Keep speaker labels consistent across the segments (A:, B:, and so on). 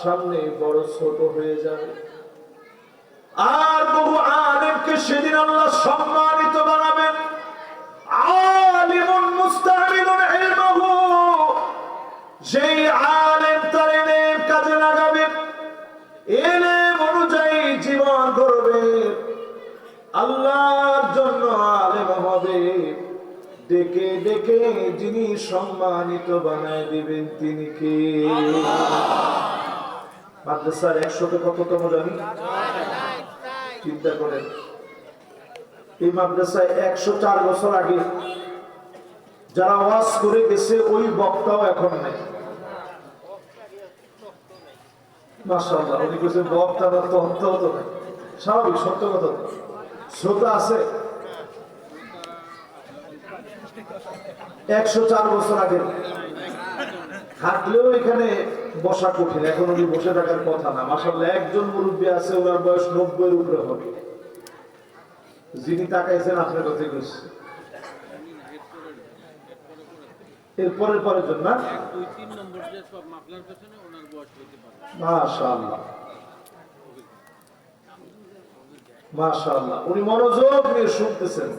A: সামনে বড় ছোট হয়ে যাবে। আর বহু আলেমকে সেদিন আল্লাহ সম্মানিত বানাবেন। আলিমুন মুস্তামিলুন ইলমাহু, যেই আলেম তার ইলম কাজে লাগাবে, ইলম অনুযায়ী জীবন করবে, আল্লাহর জন্য আলেম হবে, ডেকে ডেকে যিনি সম্মানিত বানায় দিবেন তিনি কে? মাদ্রাসার 100তে কততম জানি? চিন্তা করেন, এই মাদ্রাসায় 104 বছর আগে যারা ওয়াজ করে গেছে ওই বক্তাও এখন নাই। মাশাআল্লাহ, উনি বলছেন বক্তা না তো অন্তত তো নাই। স্বাভাবিক, সত্য কথা। শ্রোতা আছে 104 বছর আগে, থাকলেও এখানে বসা কঠিন। এখন উনি বসে থাকার কথা না। মাশাআল্লাহ, একজন মুরব্বী আছে, ওনার বয়স 90-এর উপরে হবে। যিনি তাকাইছেন আপনার কথা কইছে, এরপরের পরের জন্য না, 2-3 নম্বর যে সব মাপলার পেছনে ওনার বয়স হতে পারে। মাশাআল্লাহ মাশাআল্লাহ, উনি মনোযোগ নিয়ে শুনতেছেন।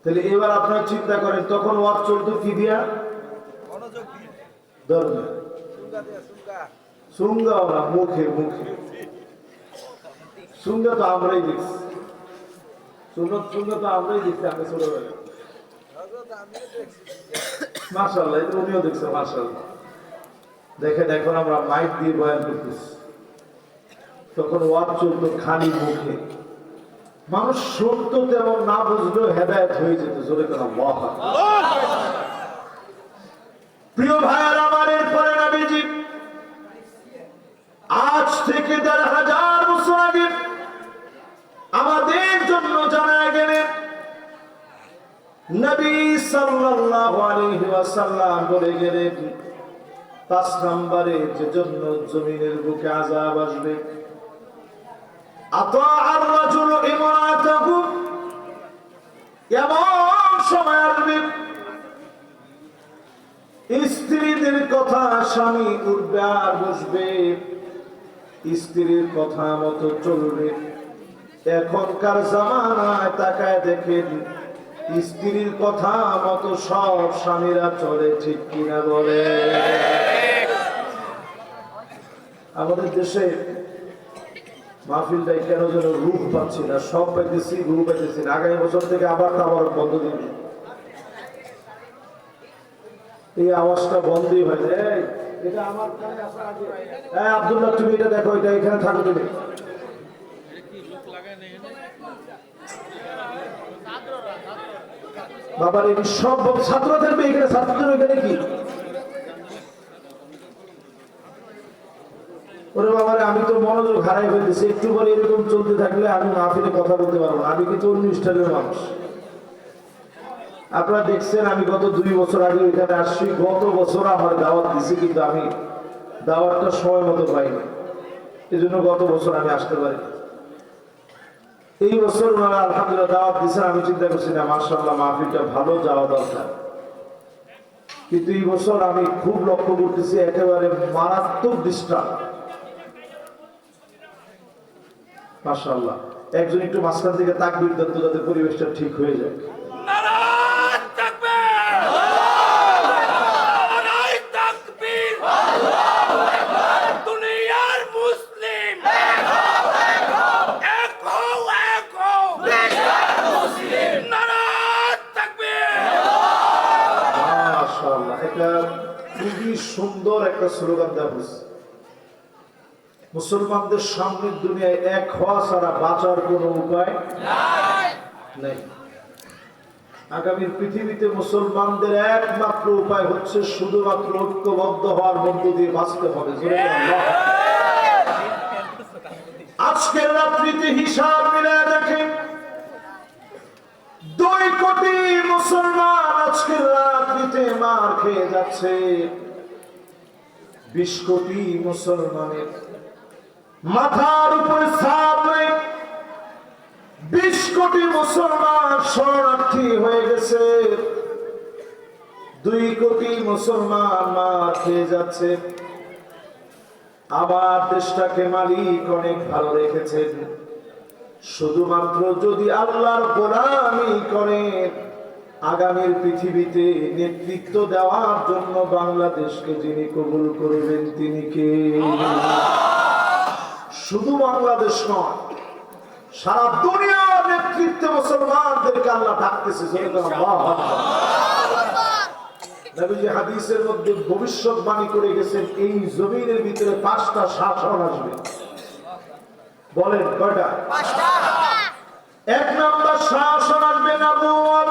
A: তাহলে এবার আপনারা চিন্তা করেন, তখন ওয়াজ চলতো কি দিয়া? মনোযোগ দিয়ে, ধর্ম সুঙ্গা দিয়া, সুঙ্গা ওরা মুখে মুখে সুঙ্গা তো আমরাই দেখছি, সুঙ্গা তো আমরাই দেখছি। আমি ছোটবেলা মাশাআল্লাহ, এটা উনিও দেখছে। মাশাআল্লাহ, দেখেন এখন আমরা মাইক দিয়ে বয়ান করতেছি, তখন ওয়াজ চলতো খালি মুখে। মানুষ শুনতো তেমন, না বুঝলেও হেদায়েত হয়ে যেত। জোরে কেন আল্লাহু আকবার। প্রিয় ভাইয়ের আমার, এরপরে নবীজি আজ থেকে ১,৫০০ বছর আগে আমাদের জন্য জানায় গেলেন। নবী সাল্লাল্লাহু আলাইহি ওয়াসাল্লাম বলে গেলেন, ৫ নম্বরে যে জন্য জমিনের বুকে আযাব আসবে, আতাআর রাজুলু ইমরাতাহু, এমন সময় আসবে স্ত্রীদের কথা স্বামী উঠবে আর বসবে, স্ত্রীর কথা মতো চলবে। এখনকার জামানায় তাকায় দেখেন, স্ত্রীর কথা মতো সব স্বামীরা চলে, ঠিক কিনা বলে? আমাদের দেশে মাহফিলটাই কেন যেন রূপ পাচ্ছি না, সব পাইতেছি, রূপ পাইতেছি না। আগামী বছর থেকে আবার বন্ধ দিবে, এই আওয়াজটা বন্ধই হয়। এটা আমার আব্দুল্লাহ, তুমি এটা দেখো, এটা এখানে থাকো তুমি। বাবার এই সব ছাত্র থাকবে এখানে, ছাত্রদের ওইখানে কি? ওরে বাবারে, আমি তো মনোযোগ হারাই ফেলতেছি। একটু পরে এরকম চলতে থাকলে আমি মাহফিলে কথা বলতে পারবো না। আমি কিন্তু অন্য স্টাইলের মানুষ। আপনারা দেখছেন, আমি গত 2 বছর আগে এখানে আসছি। গত বছর আমার দাওয়াত দিছি, কিন্তু আমি দাওয়াতটা সময় মতো পাইনি, এই জন্য গত বছর আমি আসতে পারি। এই বছর ওনারা আলহামদুলিল্লাহ দাওয়াত দিচ্ছেন। আমি চিন্তা করছি না, মাশাআল্লাহ মাহফিলটা ভালো যাওয়া দরকার। কিন্তু এই বছর আমি খুব লক্ষ্য করতেছি, একেবারে মারাত্মক ডিস্টার্ব। মাশাআল্লাহ, একজন একটু মাঝখান থেকে তাকবীর দেন তো, যাতে পরিবেশটা ঠিক হয়ে যায়। খুবই সুন্দর একটা স্লোগান দেওয়া হয়েছে। মুসলমানদের সামনের দুনিয়ায় এক হওয়া ছাড়া বাঁচার কোন উপায় নেই। আগামীর পৃথিবীতে মুসলমানদের একমাত্র উপায় হচ্ছে শুধুমাত্র ঐক্যবদ্ধ হওয়ার মধ্য দিয়ে বাঁচতে হবে। আজকের রাত্রিতে হিসাব মিলায় দেখেন, 2 কোটি মুসলমান আজকের রাত্রিতে মার খেয়ে যাচ্ছে। 20 কোটি মুসলমানের মাথার উপরে ছাদ নেই। 20 কোটি মুসলমান শরণার্থী হয়ে গেছে। 2 কোটি মুসলমান মার খেয়ে যাচ্ছে। আমার দেশটাকে মালিক অনেক ভালো রেখেছেন। শুধুমাত্র যদি আল্লাহর গোলামি করে আগামীর পৃথিবীতে নেতৃত্ব দেওয়ার জন্য বাংলাদেশকে যিনি কবুল করবেন তিনি কে? শুধু বাংলাদেশ নয়, সারা দুনিয়ার নেতৃত্বে মুসলমানদেরকে আল্লাহ ডাকতেছে। নবীজি হাদিসের মধ্যে ভবিষ্যৎবাণী করে গেছেন এই জমিনের ভিতরে 5টা শাসন আসবে। বলেন কয়টা? 1 নম্বর শাসন আসবে নবুয়ত।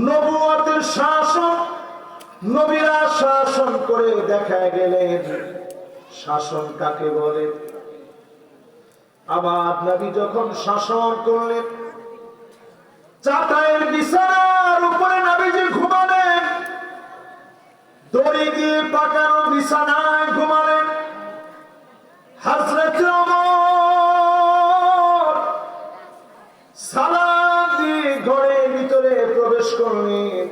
A: নবুয়তের শাসন, নবীরা শাসন করে দেখা গেলেন। শাসন কাকে বলে? আমার নবী যখন শাসন করলেন, চাটাইয়ের বিছানার উপরে নবীজি ঘুমালেন, দড়ি দিয়ে পাকানো বিছানায় ঘুমালেন। হযরত ওমর সালাম দিয়ে ঘরের ভিতরে প্রবেশ করলেন।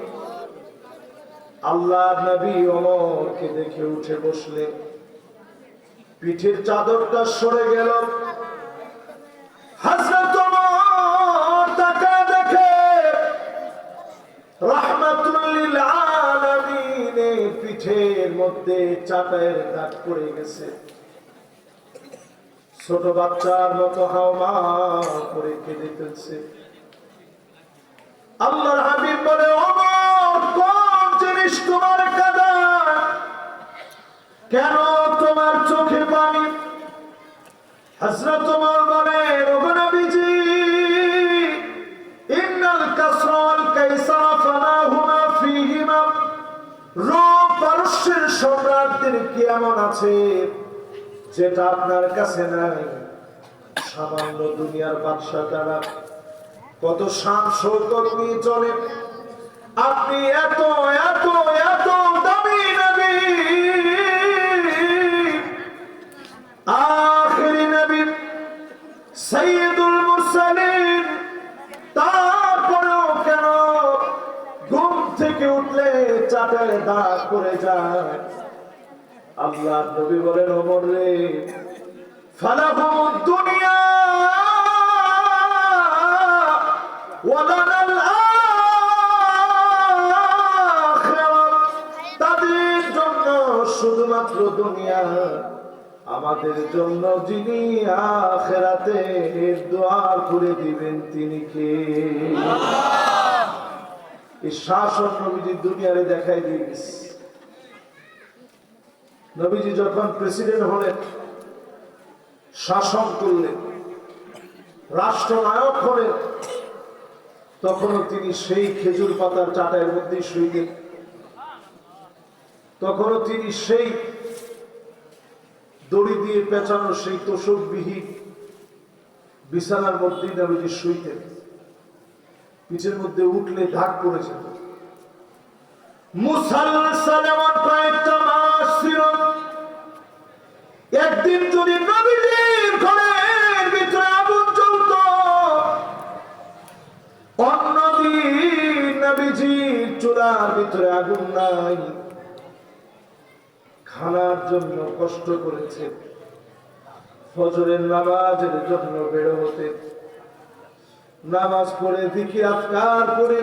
A: আল্লাহর নবী ওমরকে দেখে উঠে বসলেন। পিঠের চাদরটা সরে গেল। হযরত ওমর তাকায় দেখে রাহমাতুল লিল আলামিনের পিঠের মধ্যে চাটাইয়ের দাগ পড়ে গেছে। ছোট বাচ্চার মতো হাওমাও করে কেঁদে ফেলছে। আল্লাহর হাবিব বলে, ওমর কোন জিনিস তোমার কাঁদায়? কেন তোমার চোখে পানি? হযরত ওমর বলেন, ওগো নবীজি, ইন্নাল কাসরা ওয়াল কাইসারা ফানাহুমা ফীহিমা। রোম পারস্যের সম্রাটদের কি এমন আছে যেটা আপনার কাছে নাই? সামান্য দুনিয়ার বাদশা তারা কত শান শৌকত নিয়ে চলে। আপনি এত এত এত দামি নবী, আখিরি নবী, সাইয়্যিদুল মুরসালিন, তারপরেও কেন ঘুম থেকে উঠলে চাটায় দাগ পড়ে যায়? আল্লাহর নবী বলেন, ওমর রে, ফালাহুমুদ দুনিয়া ওয়া লানাল আখিরাহ। তাদের জন্য শুধুমাত্র দুনিয়া, আমাদের জন্য যিনি আখিরাতে দুয়ার করে দিবেন তিনি কে? এই শাসন নবীজি দুনিয়ারে দেখাই দিয়েছে। নবীজি যখন প্রেসিডেন্ট হলেন, শাসন করলেন, রাষ্ট্রনায়ক হলেন, তখনও তিনি সেই খেজুর পাতার চাটাইয়ের মধ্যেই শুইতেন। তখনও তিনি সেই দড়ি দিয়ে পেঁচানো সেই তোষকবিহীন বিছানার মধ্যেই নবীজি শুইতেন। পিঠের মধ্যে উঠলে দাগ পড়ে যেত। মুসালসাল এমন কয়েকটা মাস ছিল, একদিন যদি নবীজির ঘরের ভিতরে আগুন জ্বলত, অন্যদিন নবীজির চুলার ভিতরে আগুন নাই। খানার জন্য কষ্ট করেছে, ফজরের নামাজের জন্য বের হতে, নামাজ পড়ে জিকির আজকার করে,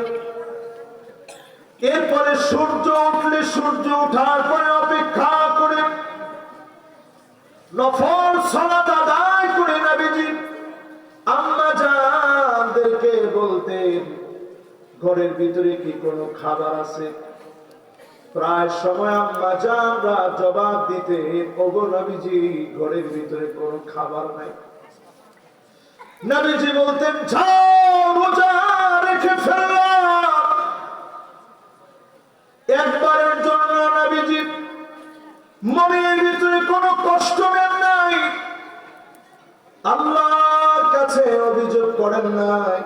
A: এরপরে সূর্য উঠলে সূর্য ওঠার পরে অপেক্ষা করে নফল সালাত আদায় করে নবীজি আম্মা জানদেরকে বলতেন, ঘরের ভিতরে কি কোনো খাবার আছে? প্রায় সময় আম্মা জানরা জবাব দিতেন, ওগো নবীজি, ঘরের ভিতরে কোনো খাবার নাই। নবীজি বলতেন, যাও রোজা রেখে ফেললাম। একবারের জন্য নবীজি মনের ভিতরে কোনো কষ্ট নেন নাই, আল্লাহর কাছে অভিযোগ করেন নাই,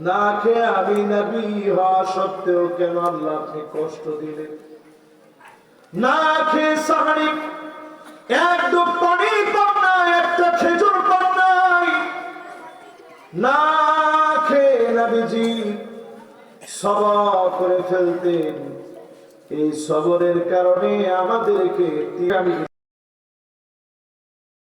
A: না খেয়ে আমি নবী হওয়া সত্ত্বেও কেন আল্লাহ আপনি কষ্ট দিলেন? না খেয়ে সাহারি এক ডুব পানি পান নাই, একটা খেজুর পান নাই, না খেয়ে নবীজি সবর করে ফেলতেন। এই সবরের কারণে আমাদেরকে